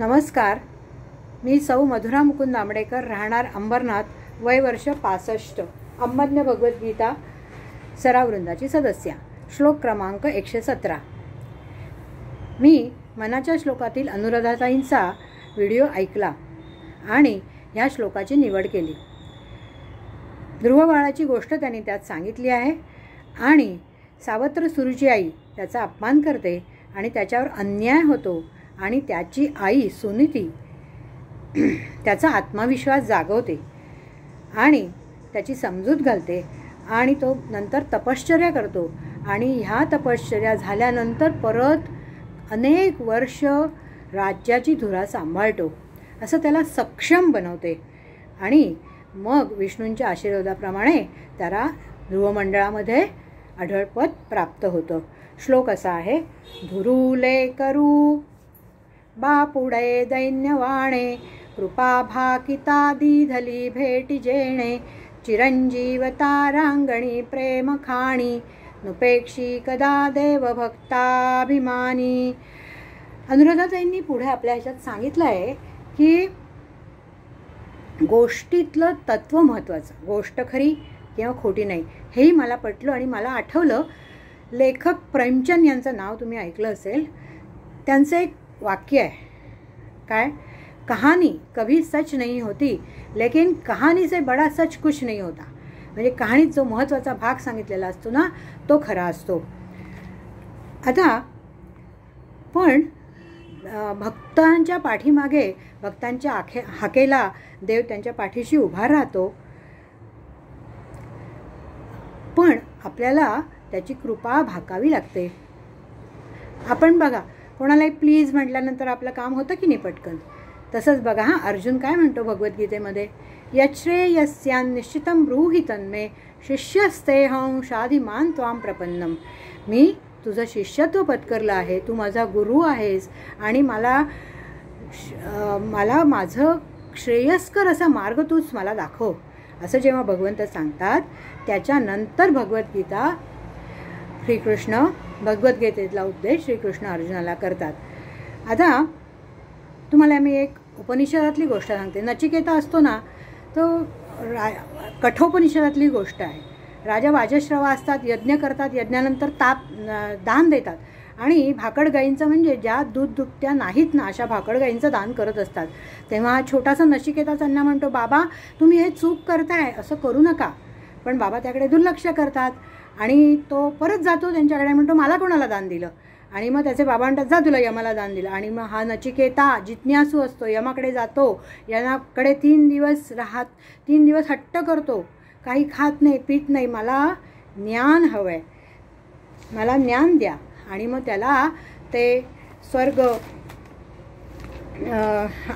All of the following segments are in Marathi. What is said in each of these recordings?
नमस्कार. मी सौ मधुरा मुकुंद आंबडेकर, राहणार अंबरनाथ, वय वर्ष 65, अहमदन्य भगवद्गीता सरावृंदाची सदस्य. श्लोक क्रमांक 117. मी मनाच्या श्लोकातील अनुराधाताईंचा व्हिडिओ ऐकला आणि ह्या श्लोकाची निवड केली. ध्रुव बाळाची गोष्ट त्यांनी त्यात सांगितली आहे आणि सावत्र सुरुची आई त्याचा अपमान करते आणि त्याच्यावर अन्याय होतो आणि त्याची आई सुनीती त्याचा आत्मविश्वास जागवते आणि त्याची समजूत घालते आणि तो नंतर तपश्चर्या करतो आणि ह्या तपश्चर्या झाल्यानंतर परत अनेक वर्ष राज्याची धुरा सांभाळतो, असं त्याला सक्षम बनवते आणि मग विष्णूंच्या आशीर्वादाप्रमाणे त्याला ध्रुवमंडळामध्ये अढळपद प्राप्त होतं. श्लोक असा आहे. धुरुले करू बापुडे दैन्यवाणे, कृपा भाकिता दीधली भेटी जेणे, चिरंजीव तारांगणी प्रेम खाणी, नुपेक्षी कदा देव भक्ताभिमानी. अनुराधाताईंनी पुढे आपल्या ह्याच्यात सांगितलं आहे की गोष्टीतलं तत्त्व महत्त्वाचं, गोष्ट खरी किंवा खोटी नाही, हेही मला पटलं आणि मला आठवलं लेखक प्रेमचंद यांचं नाव तुम्ही ऐकलं असेल. त्यांचं एक वाक्य आहे, काय, कहानी कभी सच नहीं होती लेकिन कहानी से बड़ा सच कुछ नहीं होता. म्हणजे कहाणीत जो महत्त्वाचा भाग सांगितलेला असतो ना, तो खरा असतो. आता पण भक्तांच्या पाठीमागे, भक्तांच्या हाकेला देव त्यांच्या पाठीशी उभा राहतो, पण आपल्याला त्याची कृपा भाकावी लागते. आपण बघा, कोणालाही प्लीज म्हटल्यानंतर आपलं काम होतं की नाही पटकन. तसंच बघा, अर्जुन काय म्हणतो भगवद्गीतेमध्ये, यच्छ्रेयस्यान् निश्चितं ब्रूहि तन्मे शिष्यस्तेहं शाधिमान् त्वां प्रपन्नम. मी तुझं शिष्यत्व पत्करलं आहे, तू माझा गुरु आहेस आणि मला माझं श्रेयस्कर असा मार्ग तूच मला दाखव, असं जेव्हा भगवंत सांगतात, त्याच्यानंतर भगवद्गीता श्रीकृष्ण भगवद्गीतेतला उपदेश श्रीकृष्ण अर्जुनाला करतात. आता तुम्हाला मी एक उपनिषदातली गोष्ट सांगते. नचिकेता असतो ना, तो कठोपनिषदातली गोष्ट आहे. राजा वाजश्रवा असतात, यज्ञ करतात, यज्ञानंतर दान देतात आणि भाकड गाईंचं, म्हणजे ज्या दूध दुभत्या नाहीत ना, अशा भाकड गाईंचं दान करत असतात. तेव्हा छोटासा नचिकेता त्यांना म्हणतो, बाबा तुम्ही हे चूक करताय, असं करू नका. पण बाबा त्याकडे दुर्लक्ष करतात आणि तो परत जातो त्यांच्याकडे, म्हणतो मला कोणाला दान दिलं. आणि मग त्याचे बाबा म्हणतात, जा तुला यमाला दान दिलं. आणि मग हा नचिकेता जिज्ञासू असतो, यमाकडे जातो, यमाकडे 3 दिवस हट्ट करतो, काही खात नाही पित नाही, मला ज्ञान हवं आहे, मला ज्ञान द्या. आणि मग त्याला ते स्वर्ग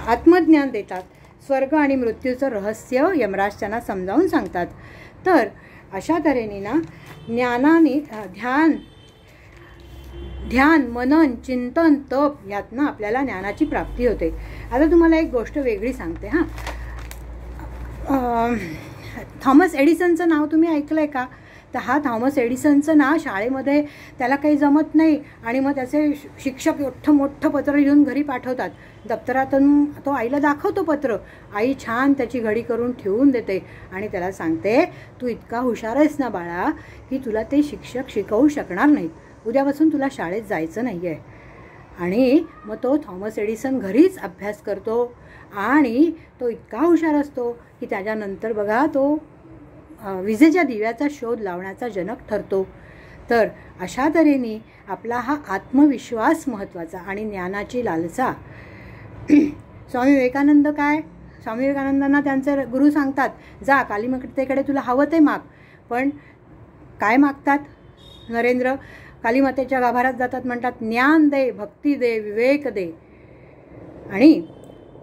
आत्मज्ञान देतात. स्वर्ग आणि मृत्यूचं रहस्य यमराज त्यांना समजावून सांगतात. तर अशा तऱ्हेने ना ज्ञानाने ध्यान मनन चिंतन तप यातनं आपल्याला ज्ञानाची प्राप्ती होते. आता तुम्हाला एक गोष्ट वेगळी सांगते. थॉमस एडिसनचं नाव तुम्ही ऐकलं आहे का? तर हा थॉमस एडिसनचं ना, शाळेमध्ये त्याला काही जमत नाही आणि मग त्याचे शिक्षक मोठं पत्र लिहून घरी पाठवतात. दप्तरातून तो आईला दाखवतो पत्र. आई छान त्याची घडी करून ठेवून देते आणि त्याला सांगते, तू इतका हुशार आहेस ना बाळा, की तुला ते शिक्षक शिकवू शकणार नाहीत, उद्यापासून तुला शाळेत जायचं नाही आहे. आणि मग तो थॉमस एडिसन घरीच अभ्यास करतो आणि तो इतका हुशार असतो की त्याच्यानंतर बघा, तो विजेच्या दिव्याचा शोध लावण्याचा जनक ठरतो. तर अशा तऱ्हेने आपला हा आत्मविश्वास महत्त्वाचा आणि ज्ञानाची लालसा. स्वामी विवेकानंद स्वामी विवेकानंदांना त्यांचे गुरु सांगतात, जा कालीमातेकडे तुला हवं ते माग. पण काय मागतात? नरेंद्र कालीमातेच्या गाभारात जातात, म्हणतात, ज्ञान दे, भक्ती दे, विवेक दे आणि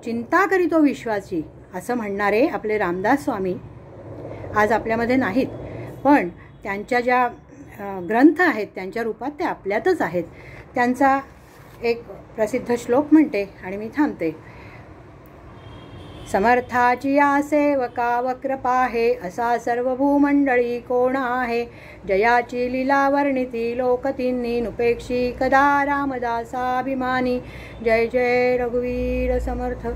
चिंता करीतो विश्वाची, असं म्हणणारे आपले रामदास स्वामी आज आपल्यामध्ये नाहीत. पण त्यांच्या ज्या ग्रंथ आहेत त्यांच्या रूपात ते आपल्यातच आहेत. त्यांचा एक प्रसिद्ध श्लोक म्हणते आणि मी थांबते. समर्थाची या सेवका वक्रपा आहे, असा सर्व भूमंडळी कोण आहे. जयाची लीला वर्णिती लोकतींनी, नुपेक्षी कदा रामदासाभिमानी. जय जय रघुवीर समर्थ.